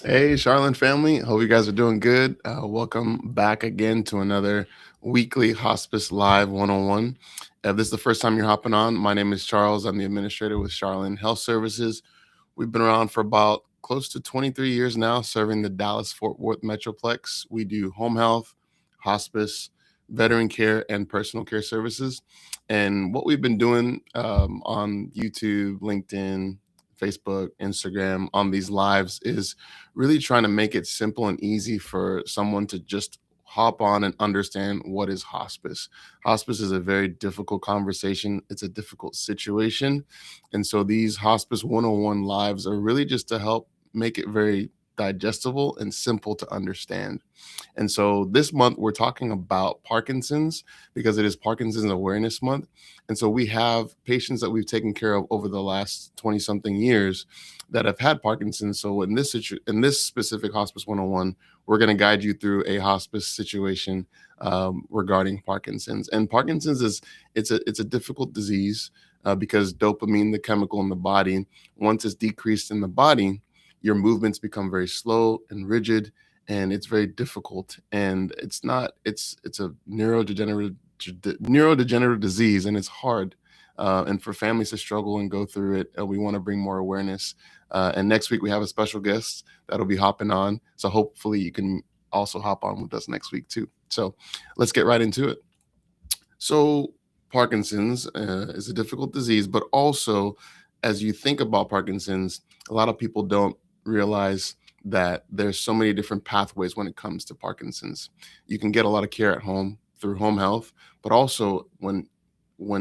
Hey, Charlotte family. Hope you guys are doing good. Welcome back again to another weekly Hospice Live 101. If this is the first time you're hopping on, my name is Charles. I'm the administrator with Charlotte Health Services. We've been around for about close to 23 years now, serving the Dallas Fort Worth Metroplex. We do home health, hospice, veteran care, and personal care services. And what we've been doing on YouTube, LinkedIn, Facebook, Instagram on these lives is really trying to make it simple and easy for someone to just hop on and understand what is hospice. Hospice is a very difficult conversation, it's a difficult situation. And so these Hospice 101 lives are really just to help make it very digestible and simple to understand. And so this month we're talking about Parkinson's because it is Parkinson's Awareness Month. And so we have patients that we've taken care of over the last 20 something years that have had Parkinson's. So in this specific Hospice 101, we're going to guide you through a hospice situation regarding Parkinson's. And Parkinson's is it's a difficult disease because dopamine, the chemical in the body, once it's decreased in the body, your movements become very slow and rigid, and it's very difficult. And it's a neurodegenerative disease, and it's hard. And for families to struggle and go through it, we want to bring more awareness. And next week we have a special guest that'll be hopping on. So hopefully you can also hop on with us next week too. So let's get right into it. So Parkinson's is a difficult disease, but also as you think about Parkinson's, a lot of people don't realize that there's so many different pathways when it comes to Parkinson's. You can get a lot of care at home through home health, but also when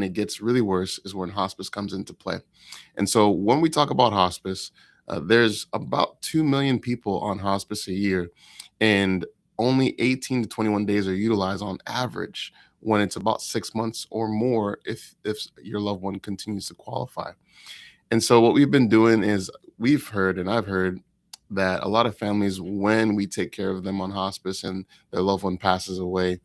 it gets really worse is when hospice comes into play. And so when we talk about hospice, there's about 2 million people on hospice a year, and only 18 to 21 days are utilized on average when it's about 6 months or more if your loved one continues to qualify. And so what we've been doing is we've heard and I've heard that a lot of families, when we take care of them on hospice and their loved one passes away,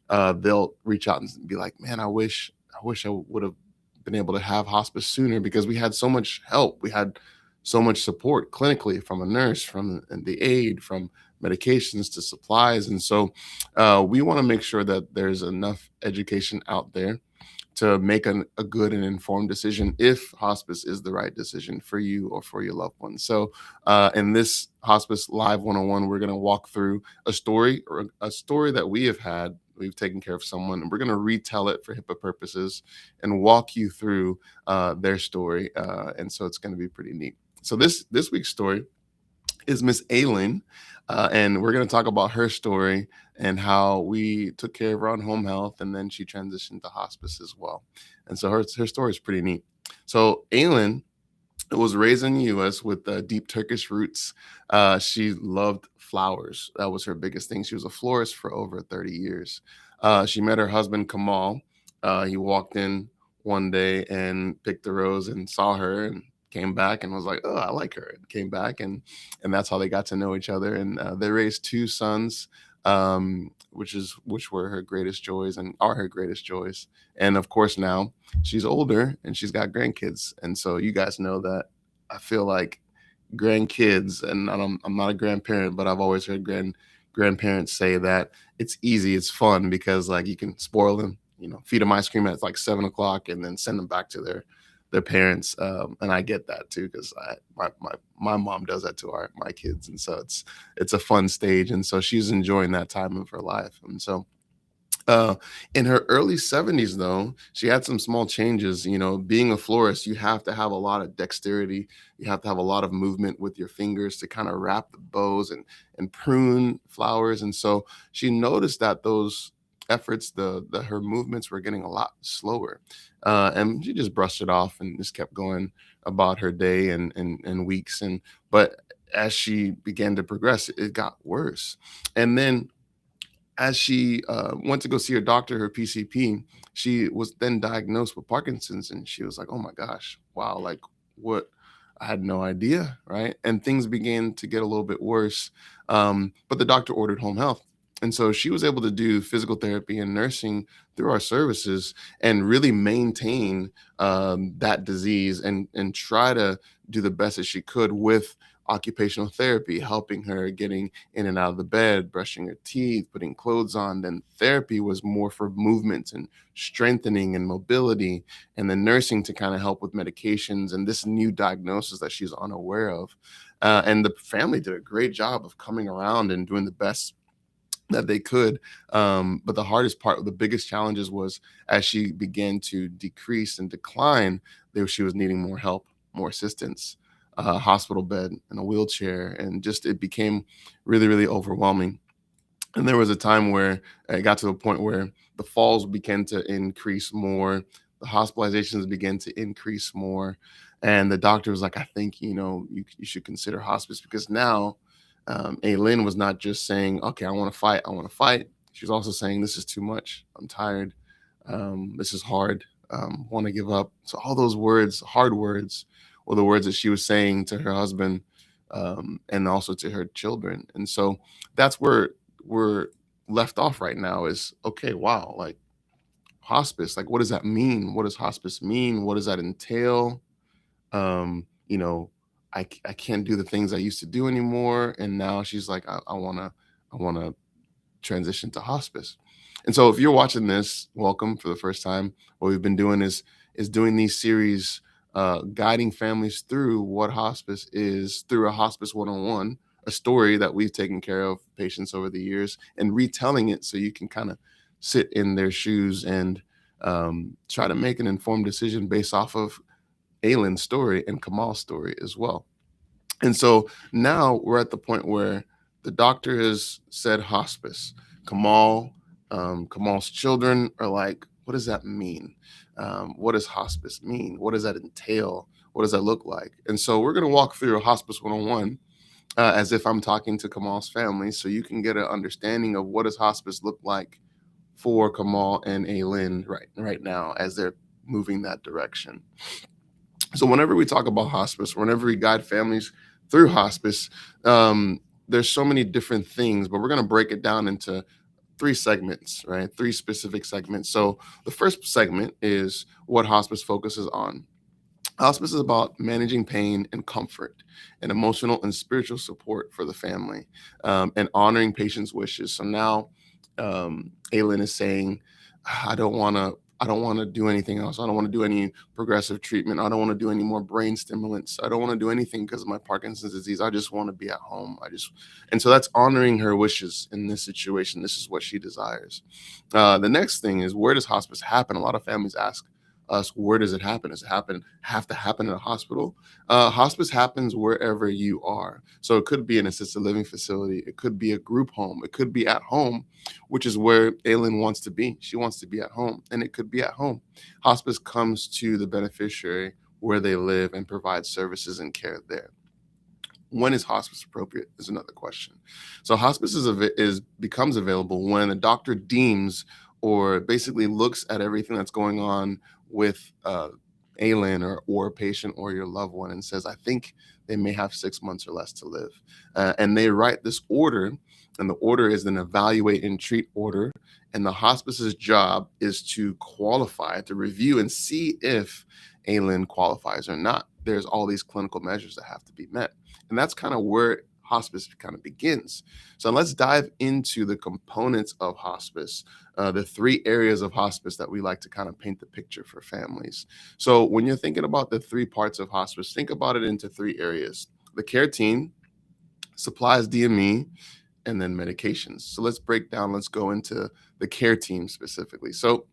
they'll reach out and be like, "Man, I wish I would have been able to have hospice sooner because we had so much help. We had so much support clinically from a nurse, from the aide, from medications to supplies." And so we want to make sure that there's enough education out there to make a good and informed decision if hospice is the right decision for you or for your loved one. So, in this Hospice Live 101, we're going to walk through a story that we have had. We've taken care of someone, and we're going to retell it for HIPAA purposes and walk you through their story. And so it's going to be pretty neat. So this week's story is Miss Aylin, and we're going to talk about her story and how we took care of her on home health, and then she transitioned to hospice as well. And so her story is pretty neat. So Aylin was raised in the U.S. with deep Turkish roots. She loved flowers. That was her biggest thing. She was a florist for over 30 years. She met her husband, Kamal. He walked in one day and picked a rose and saw her and came back and was like, "Oh, I like her." And came back, and that's how they got to know each other. And they raised two sons, which were her greatest joys and are her greatest joys. And of course, now she's older and she's got grandkids. And so you guys know that I feel like grandkids, and I'm not a grandparent, but I've always heard grandparents say that it's easy, it's fun because like you can spoil them, feed them ice cream at like 7 o'clock and then send them back to their parents. And I get that too because my mom does that to my kids, and so it's a fun stage. And so she's enjoying that time of her life. And so uh, in her early 70s, though, she had some small changes. Being a florist, you have to have a lot of dexterity. You have to have a lot of movement with your fingers to kind of wrap the bows and prune flowers. And so she noticed that those efforts, her movements were getting a lot slower. And she just brushed it off and just kept going about her day and weeks. But as she began to progress, it got worse. And then as she went to go see her doctor, her PCP, she was then diagnosed with Parkinson's, and she was like, "Oh my gosh, wow! Like what? I had no idea, right?" And things began to get a little bit worse. But the doctor ordered home health, and so she was able to do physical therapy and nursing through our services and really maintain that disease and try to do the best that she could with occupational therapy, helping her getting in and out of the bed, brushing her teeth, putting clothes on. Then therapy was more for movement and strengthening and mobility, and then nursing to kind of help with medications and this new diagnosis that she's unaware of. And the family did a great job of coming around and doing the best that they could. But the hardest part, the biggest challenges was as she began to decrease and decline, she was needing more help, more assistance, a hospital bed and a wheelchair. And just it became really, really overwhelming. And there was a time where it got to a point where the falls began to increase more, the hospitalizations began to increase more. And the doctor was like, I think, you should consider hospice because now Aylin was not just saying, okay, I want to fight, I want to fight. She was also saying, this is too much. I'm tired. This is hard. Want to give up. So all those words, hard words, were the words that she was saying to her husband and also to her children. And so that's where we're left off right now is, okay, wow, like hospice, like what does that mean? What does hospice mean? What does that entail? You know, I can't do the things I used to do anymore. And now she's like, I wanna transition to hospice. And so if you're watching this, welcome for the first time. What we've been doing is doing these series, guiding families through what hospice is through a hospice one-on-one, a story that we've taken care of patients over the years and retelling it so you can kind of sit in their shoes and try to make an informed decision based off of Aylin's story and Kamal's story as well. And so now we're at the point where the doctor has said hospice. Kamal's children are like, what does that mean? What does hospice mean? What does that entail? What does that look like? And so we're going to walk through a hospice 101 as if I'm talking to Kamal's family so you can get an understanding of what does hospice look like for Kamal and Aylin right now as they're moving that direction. So whenever we talk about hospice, whenever we guide families through hospice, there's so many different things, but we're going to break it down into three segments, right? Three specific segments. So the first segment is what hospice focuses on. Hospice is about managing pain and comfort and emotional and spiritual support for the family and honoring patients' wishes. So now Aylin is saying, I don't want to do anything else. I don't want to do any progressive treatment. I don't want to do any more brain stimulants. I don't want to do anything because of my Parkinson's disease. I just want to be at home. And so that's honoring her wishes in this situation. This is what she desires. The next thing is, where does hospice happen? A lot of families ask us, where does it happen? Does it have to happen in a hospital? Hospice happens wherever you are. So it could be an assisted living facility. It could be a group home. It could be at home, which is where Aylin wants to be. She wants to be at home, and it could be at home. Hospice comes to the beneficiary where they live and provides services and care there. When is hospice appropriate is another question. So hospice becomes available when a doctor deems or basically looks at everything that's going on with Aylin or a patient or your loved one and says, I think they may have 6 months or less to live. And they write this order, and the order is an evaluate and treat order. And the hospice's job is to qualify, to review and see if Aylin qualifies or not. There's all these clinical measures that have to be met. And that's kind of where hospice kind of begins. So let's dive into the components of hospice, the three areas of hospice that we like to kind of paint the picture for families. So when you're thinking about the three parts of hospice, think about it into three areas: the care team, supplies, DME, and then medications. So let's go into the care team specifically. So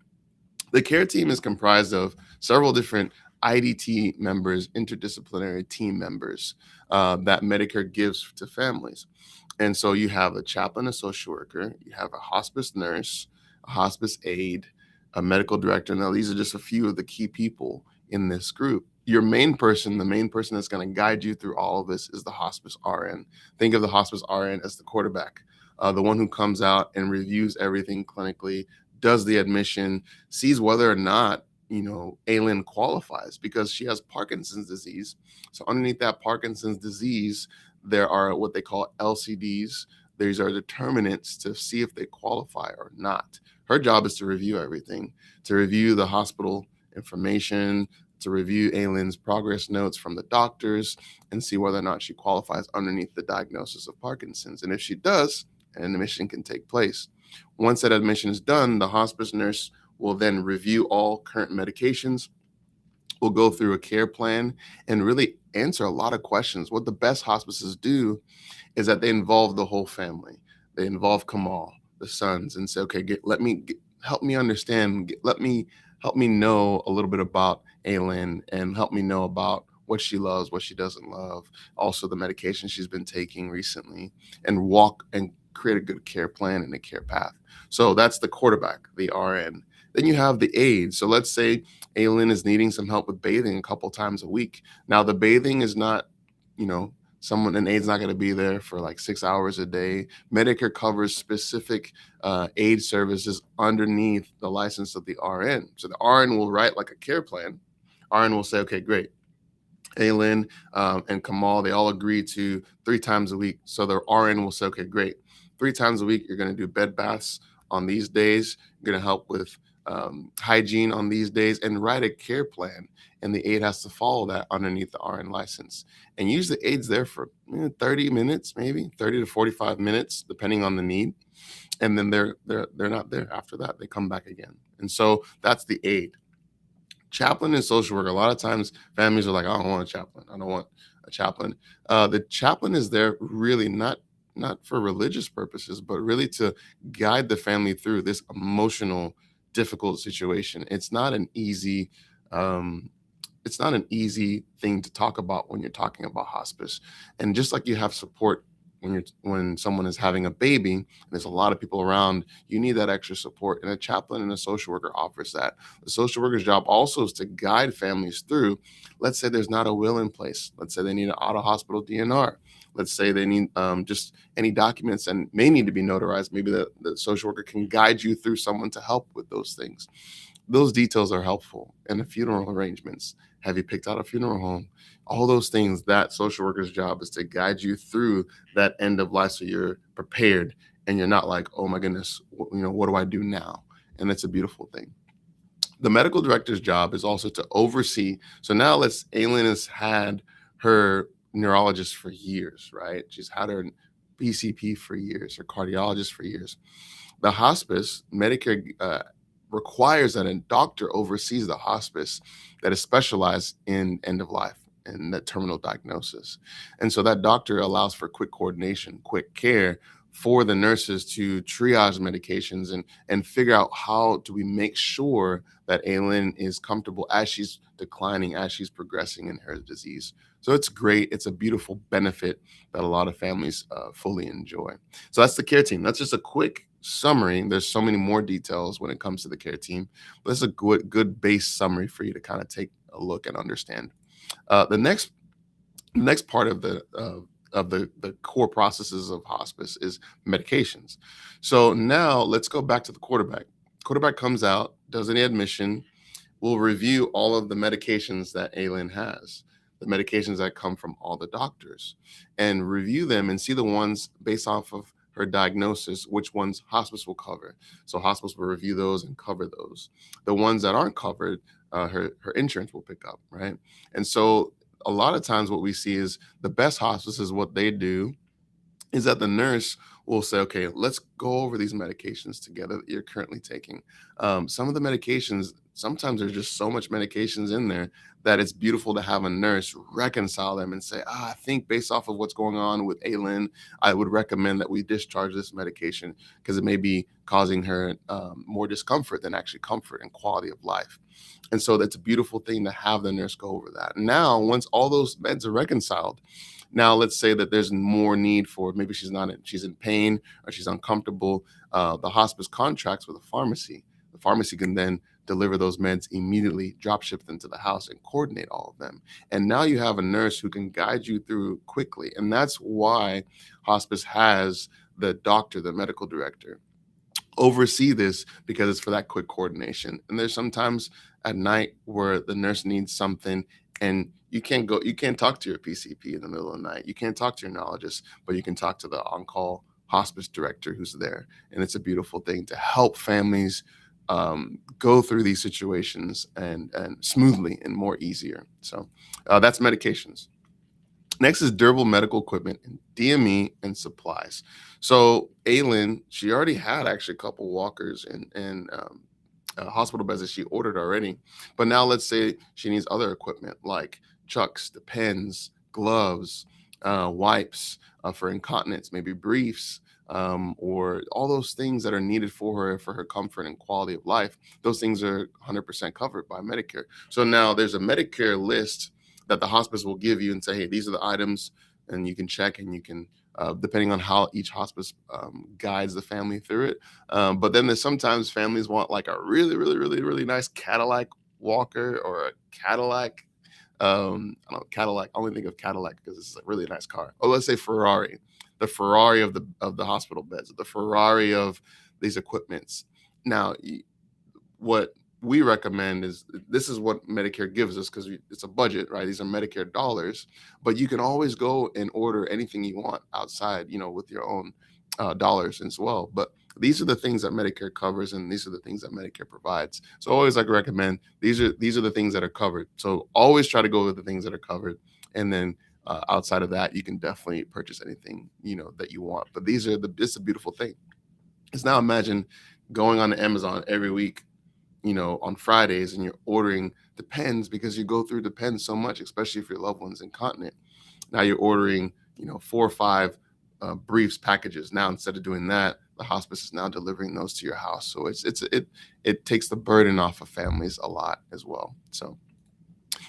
the care team is comprised of several different IDT members, interdisciplinary team members that Medicare gives to families. And so you have a chaplain, a social worker, you have a hospice nurse, a hospice aide, a medical director. Now, these are just a few of the key people in this group. Your main person, the main person that's going to guide you through all of this is the hospice RN. Think of the hospice RN as the quarterback, the one who comes out and reviews everything clinically, does the admission, sees whether or not Aylin qualifies because she has Parkinson's disease. So underneath that Parkinson's disease, there are what they call LCDs. These are determinants to see if they qualify or not. Her job is to review everything, to review the hospital information, to review Aylin's progress notes from the doctors and see whether or not she qualifies underneath the diagnosis of Parkinson's. And if she does, an admission can take place. Once that admission is done, the hospice nurse will then review all current medications. We'll go through a care plan and really answer a lot of questions. What the best hospices do is that they involve the whole family. They involve Kamal, the sons, and say, okay, help me understand. Help me know a little bit about Aylin, and help me know about what she loves, what she doesn't love, also the medication she's been taking recently, and walk and create a good care plan and a care path. So that's the quarterback, the RN. Then you have the aide. So let's say Aylin is needing some help with bathing a couple times a week. Now the bathing is not, an aide's not going to be there for like 6 hours a day. Medicare covers specific aid services underneath the license of the RN. So the RN will write like a care plan. RN will say, okay, great. Aylin and Kamal, they all agree to 3 times a week. So the RN will say, okay, great. 3 times a week, you're going to do bed baths on these days. You're going to help with hygiene on these days, and write a care plan. And the aide has to follow that underneath the RN license. And usually the aide's there for 30 minutes, maybe 30 to 45 minutes, depending on the need. And then they're not there after that. They come back again. And so that's the aide. Chaplain and social worker. A lot of times families are like, I don't want a chaplain. I don't want a chaplain. The chaplain is there really not for religious purposes, but really to guide the family through this emotional, difficult situation. Um, it's not an easy thing to talk about when you're talking about hospice. And just like you have support when someone is having a baby and there's a lot of people around, you need that extra support. And a chaplain and a social worker offers that. The social worker's job also is to guide families through. Let's say there's not a will in place. Let's say they need an out-of-hospital DNR. Let's say they need just any documents and may need to be notarized. Maybe the social worker can guide you through someone to help with those things. Those details are helpful. And the funeral arrangements. Have you picked out a funeral home? All those things, that social worker's job is to guide you through that end of life so you're prepared and you're not like, oh my goodness, what do I do now? And it's a beautiful thing. The medical director's job is also to oversee. So now Aylin has had her neurologist for years, right? She's had her PCP for years, her cardiologist for years. The hospice, Medicare requires that a doctor oversees the hospice that is specialized in end of life and that terminal diagnosis. And so that doctor allows for quick coordination, quick care for the nurses to triage medications and figure out how do we make sure that Aylin is comfortable as she's declining, as she's progressing in her disease. So it's great. It's a beautiful benefit that a lot of families fully enjoy. So that's the care team. That's just a quick summary. There's so many more details when it comes to the care team, but it's a good base summary for you to kind of take a look and understand. The next part of the core processes of hospice is medications. So now let's go back to the quarterback. Quarterback comes out, does any admission, will review all of the medications that Aylin has, the medications that come from all the doctors, and review them and see the ones based off of her diagnosis, which ones hospice will cover. So hospice will review those and cover those. The ones that aren't covered, her insurance will pick up, right? And so a lot of times what we see is the best hospices, what they do is that the nurse will say, okay, let's go over these medications together that you're currently taking. Some of the medications, sometimes there's just so much medications in there that it's beautiful to have a nurse reconcile them and say, I think based off of what's going on with Aylin, I would recommend that we discharge this medication because it may be causing her more discomfort than actually comfort and quality of life. And so that's a beautiful thing to have the nurse go over that. Now, once all those meds are reconciled, now let's say that there's more need for, maybe she's in pain or she's uncomfortable. The hospice contracts with a pharmacy. The pharmacy can then deliver those meds immediately, drop ship them to the house and coordinate all of them. And now you have a nurse who can guide you through quickly. And that's why hospice has the doctor, the medical director, oversee this, because it's for that quick coordination. And there's sometimes at night where the nurse needs something and you can't talk to your PCP in the middle of the night. You can't talk to your neurologist, but you can talk to the on-call hospice director who's there. And it's a beautiful thing to help families go through these situations and smoothly and more easier. So that's medications. Next is durable medical equipment and DME and supplies. So Aylin, she already had actually a couple walkers and hospital beds that she ordered already. But now let's say she needs other equipment like chucks, the pens, gloves, wipes for incontinence, maybe briefs, or all those things that are needed for her comfort and quality of life. Those things are 100% covered by Medicare. So now there's a Medicare list that the hospice will give you and say, hey, these are the items, and you can check and you can, depending on how each hospice guides the family through it. But then there's sometimes families want like a really, really, really, really nice Cadillac walker or a Cadillac. I don't know, Cadillac. I only think of Cadillac because it's a really nice car. Or let's say Ferrari, the Ferrari of the hospital beds, the Ferrari of these equipments. Now, what we recommend is this is what Medicare gives us because it's a budget, right? These are Medicare dollars, but you can always go and order anything you want outside, with your own dollars as well. But these are the things that Medicare covers, and these are the things that Medicare provides. So always like recommend these are the things that are covered. So always try to go with the things that are covered, and then outside of that, you can definitely purchase anything that you want. But it's a beautiful thing. Because now imagine going on Amazon every week on Fridays and you're ordering Depends because you go through Depends so much, especially if your loved one's incontinent. Now you're ordering, 4 or 5 briefs packages. Now, instead of doing that, the hospice is now delivering those to your house. So it takes the burden off of families a lot as well. So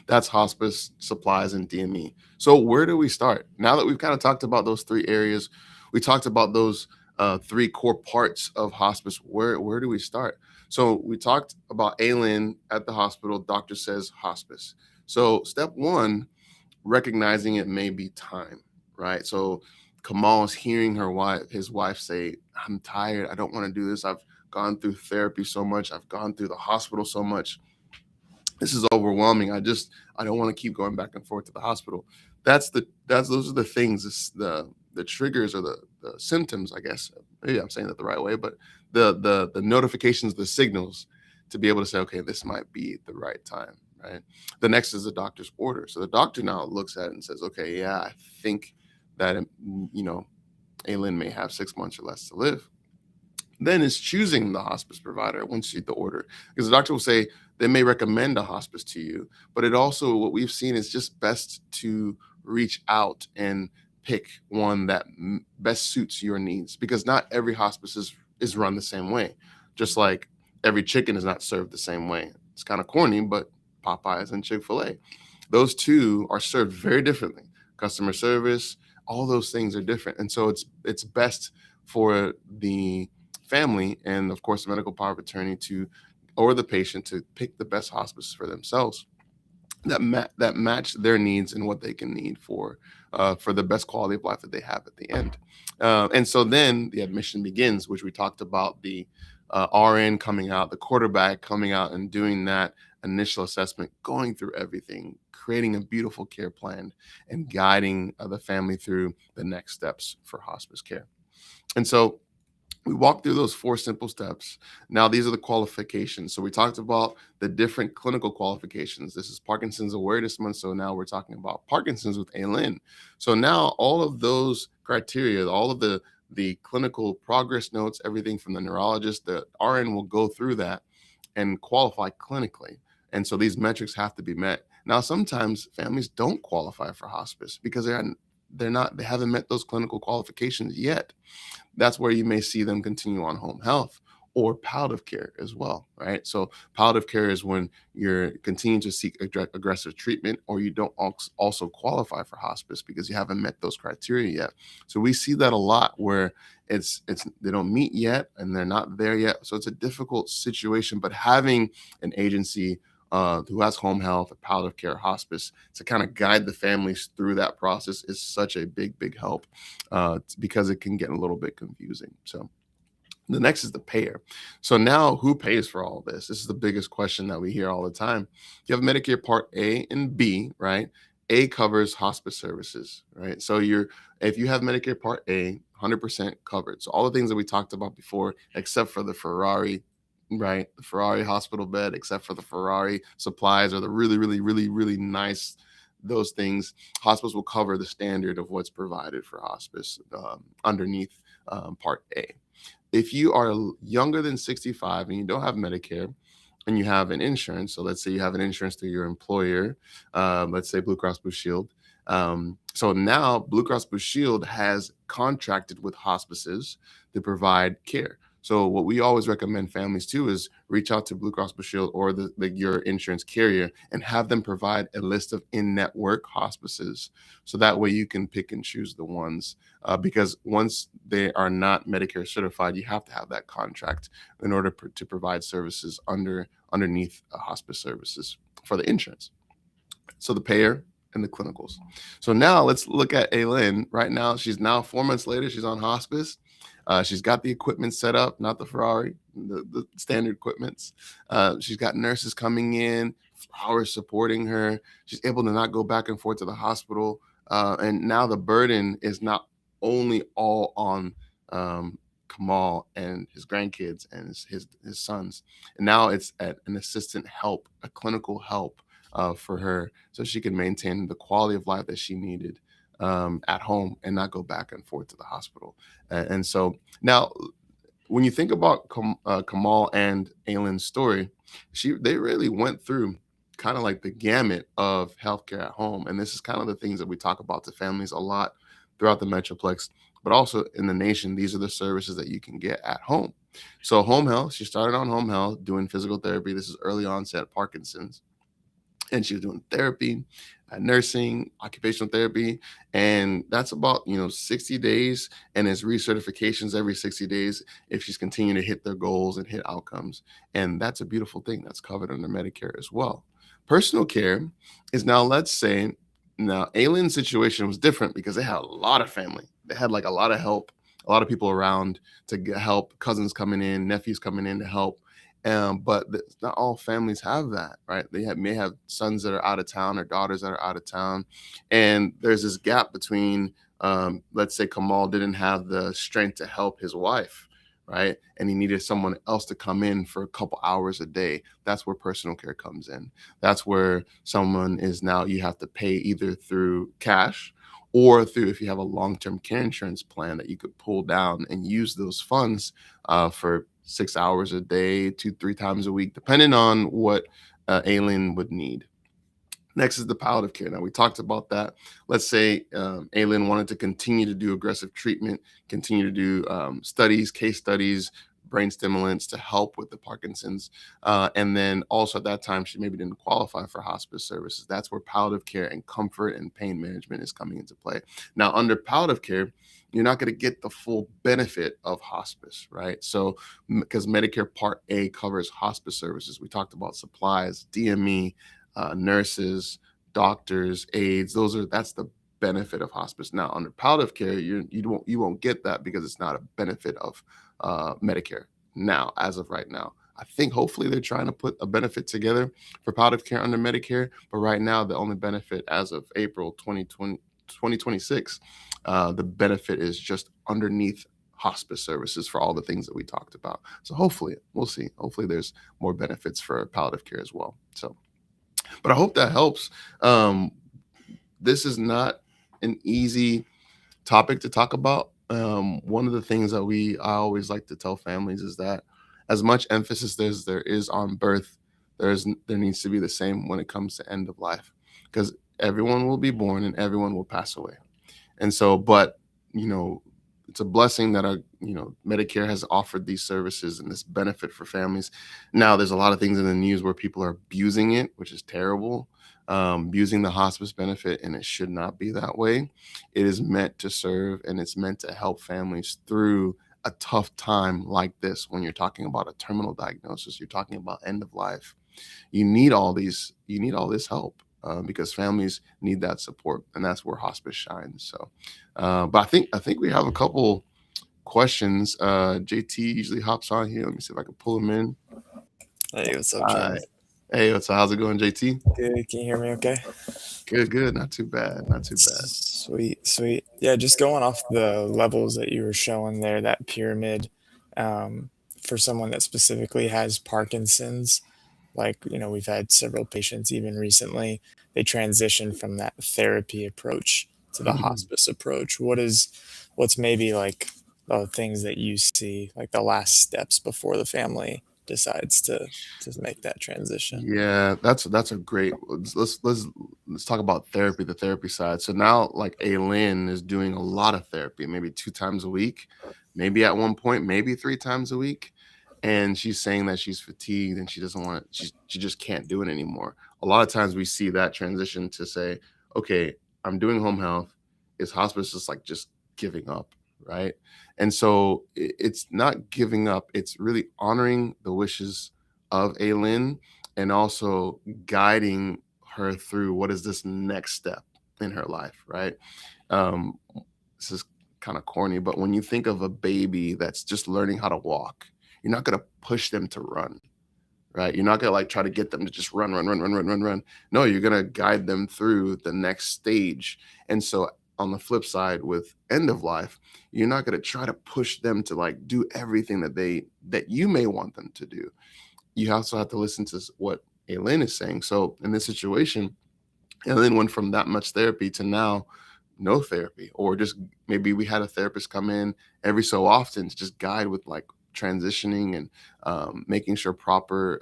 that's hospice, supplies, and DME. So where do we start? Now that we've kind of talked about those 3 areas, we talked about those 3 core parts of hospice. Where do we start? So we talked about Aylin at the hospital. Doctor says hospice. So step 1, recognizing it may be time, right? So Kamal is hearing his wife say, "I'm tired. I don't want to do this. I've gone through therapy so much. I've gone through the hospital so much. This is overwhelming. I don't want to keep going back and forth to the hospital." Those are the things, the triggers or the symptoms, I guess. Maybe I'm saying that the right way, but the notifications, the signals to be able to say, okay, this might be the right time, right? The next is the doctor's order. So the doctor now looks at it and says, okay, yeah, I think that Aylin may have 6 months or less to live. Then is choosing the hospice provider once you get the order, because the doctor will say they may recommend a hospice to you, but it also, what we've seen is just best to reach out and pick one that best suits your needs, because not every hospice is run the same way. Just like every chicken is not served the same way. It's kind of corny, but Popeyes and Chick-fil-A, those two are served very differently. Customer service, all those things are different, and so it's best for the family and of course the medical power of attorney or the patient to pick the best hospice for themselves that match their needs and what they can need for the best quality of life that they have at the end. And so then the admission begins, which we talked about, the RN coming out, the quarterback coming out and doing that initial assessment, going through everything, creating a beautiful care plan, and guiding the family through the next steps for hospice care. And so we walked through those 4 simple steps. Now, these are the qualifications. So we talked about the different clinical qualifications. This is Parkinson's Awareness Month. So now we're talking about Parkinson's with Aylin. So now all of those criteria, all of the clinical progress notes, everything from the neurologist, the RN will go through that and qualify clinically. And so these metrics have to be met. Now, sometimes families don't qualify for hospice because they haven't met those clinical qualifications yet. That's where you may see them continue on home health or palliative care as well, right? So palliative care is when you're continuing to seek aggressive treatment, or you don't also qualify for hospice because you haven't met those criteria yet. So we see that a lot where it's they don't meet yet and they're not there yet. So it's a difficult situation, but having an agency who has home health, or palliative care, hospice, to kind of guide the families through that process is such a big help because it can get a little bit confusing. So the next is the payer. So now, who pays for all of this? This is the biggest question that we hear all the time. You have Medicare Part A and B, right? A covers hospice services, right? So if you have Medicare Part A, 100% covered. So all the things that we talked about before, except for the Ferrari right? The Ferrari hospital bed, except for the Ferrari supplies or the really, really, really, really nice, those things. Hospice will cover the standard of what's provided for hospice underneath Part A. If you are younger than 65 and you don't have Medicare and you have an insurance, so let's say you have an insurance through your employer, let's say Blue Cross Blue Shield. So now Blue Cross Blue Shield has contracted with hospices to provide care. So what we always recommend families too is reach out to Blue Cross Blue Shield or your insurance carrier and have them provide a list of in-network hospices. So that way you can pick and choose the ones, because once they are not Medicare certified, you have to have that contract in order to provide services underneath hospice services for the insurance. So the payer and the clinicals. So now let's look at Aylin. Right now, she's now 4 months later. She's on hospice. She's got the equipment set up, not the Ferrari, the standard equipments. She's got nurses coming in, flowers supporting her. She's able to not go back and forth to the hospital. And now the burden is not only all on Kamal and his grandkids and his sons. And now it's at an assistant help, a clinical help for her, so she can maintain the quality of life that she needed at home and not go back and forth to the hospital. And so now, when you think about Kamal and Aylin's story, they really went through kind of like the gamut of healthcare at home. And this is kind of the things that we talk about to families a lot throughout the Metroplex, but also in the nation. These are the services that you can get at home. So home health, she started on home health doing physical therapy. This is early onset Parkinson's. And she was doing therapy, nursing, occupational therapy, and that's about 60 days, and it's recertifications every 60 days if she's continuing to hit their goals and hit outcomes. And that's a beautiful thing that's covered under Medicare as well. Personal care is now, let's say, now Aylin's situation was different because they had a lot of family. They had like a lot of help, a lot of people around to get help, cousins coming in, nephews coming in to help. But not all families have that, right? May have sons that are out of town or daughters that are out of town, and there's this gap between, let's say Kamal didn't have the strength to help his wife, right? And he needed someone else to come in for a couple hours a day. That's where personal care comes in. That's where someone is now, you have to pay either through cash or through, if you have a long-term care insurance plan, that you could pull down and use those funds for 6 hours a day, 2-3 times a week, depending on what Aylin would need. Next is the palliative care. Now, we talked about that. Let's say Aylin wanted to continue to do aggressive treatment, continue to do studies, case studies, brain stimulants to help with the Parkinson's. And then also at that time, she maybe didn't qualify for hospice services. That's where palliative care and comfort and pain management is coming into play. Now, under palliative care, you're not going to get the full benefit of hospice, right? So, because Medicare Part A covers hospice services, we talked about supplies, DME, nurses, doctors, aides. That's the benefit of hospice. Now, under palliative care, you won't get that because it's not a benefit of Medicare now, as of right now. I think hopefully they're trying to put a benefit together for palliative care under Medicare, but right now the only benefit as of April 2026, the benefit is just underneath hospice services for all the things that we talked about. So hopefully, we'll see. Hopefully there's more benefits for palliative care as well. So, but I hope that helps. This is not an easy topic to talk about. One of the things that I always like to tell families is that as much emphasis as there is on birth, there needs to be the same when it comes to end of life, because everyone will be born and everyone will pass away. And so, but it's a blessing that Medicare has offered these services and this benefit for families. Now, there's a lot of things in the news where people are abusing it, which is terrible. Using the hospice benefit, and it should not be that way. It is meant to serve, and it's meant to help families through a tough time like this. When you're talking about a terminal diagnosis, you're talking about end of life. You need all this help because families need that support, and that's where hospice shines. So, but I think we have a couple questions. JT usually hops on here. Let me see if I can pull him in. Hey, what's up, James? Hey, so how's it going, JT? Good. Can you hear me okay? Good. Not too bad. Not too bad. Sweet. Yeah, just going off the levels that you were showing there, that pyramid, for someone that specifically has Parkinson's, like, we've had several patients even recently, they transition from that therapy approach to the hospice approach. What's maybe like the things that you see, like the last steps before the family decides to make that transition? Yeah, that's a great. Let's talk about therapy, the therapy side. So now, like Aylin is doing a lot of therapy, maybe 2 times a week, maybe at one point, maybe 3 times a week, and she's saying that she's fatigued and she doesn't want it. She just can't do it anymore. A lot of times we see that transition to say, okay, I'm doing home health. Is hospice just like just giving up, right? And so it's not giving up. It's really honoring the wishes of Aylin and also guiding her through what is this next step in her life, right? Um, this is kind of corny, but when you think of a baby that's just learning how to walk, you're not going to push them to run, right? You're not going to like try to get them to just run, run, run, run, run, run, run. No, you're going to guide them through the next stage. And so on the flip side with end of life, you're not going to try to push them to like do everything that you may want them to do. You also have to listen to what Aylin is saying. So in this situation, Aylin went from that much therapy to now no therapy, or just maybe we had a therapist come in every so often to just guide with like transitioning and making sure proper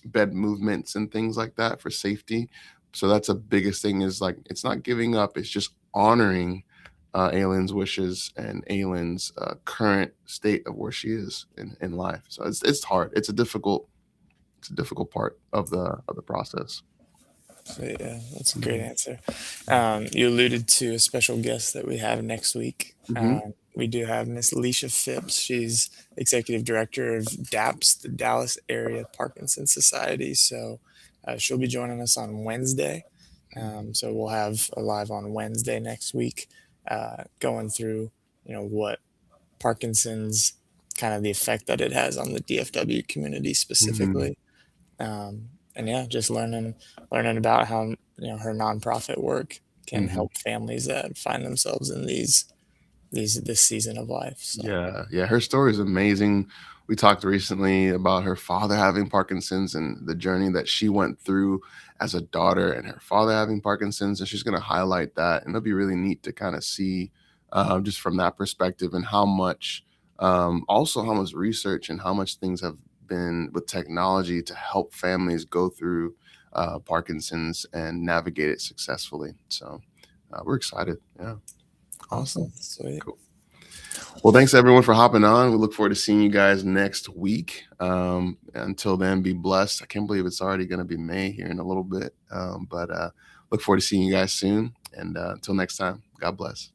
bed movements and things like that for safety. So that's the biggest thing is like it's not giving up; it's just honoring Aylin's wishes and Aylin's current state of where she is in life. So it's hard. It's a difficult part of the process. So yeah, that's a great Mhm. answer. You alluded to a special guest that we have next week. Mhm. We do have Miss Alicia Phipps. She's executive director of DAPS, the Dallas Area Parkinson Society. So she'll be joining us on Wednesday. So we'll have a live on Wednesday next week, going through what Parkinson's, kind of the effect that it has on the DFW community Mhm. specifically. And yeah, just learning about how her nonprofit work can Mhm. help families that find themselves in this season of life. So Yeah, yeah, her story is amazing. We talked recently about her father having Parkinson's and the journey that she went through as a daughter and her father having Parkinson's, and she's gonna highlight that, and it'll be really neat to kinda see, just from that perspective and how much, also how much research and how much things have been with technology to help families go through, Parkinson's and navigate it successfully. So, we're excited. Yeah, awesome. awesome, sweet. Cool. Well, thanks everyone for hopping on. We look forward to seeing you guys next week. Until then, be blessed. I can't believe it's already going to be May here in a little bit. But look forward to seeing you guys soon. And until next time, God bless.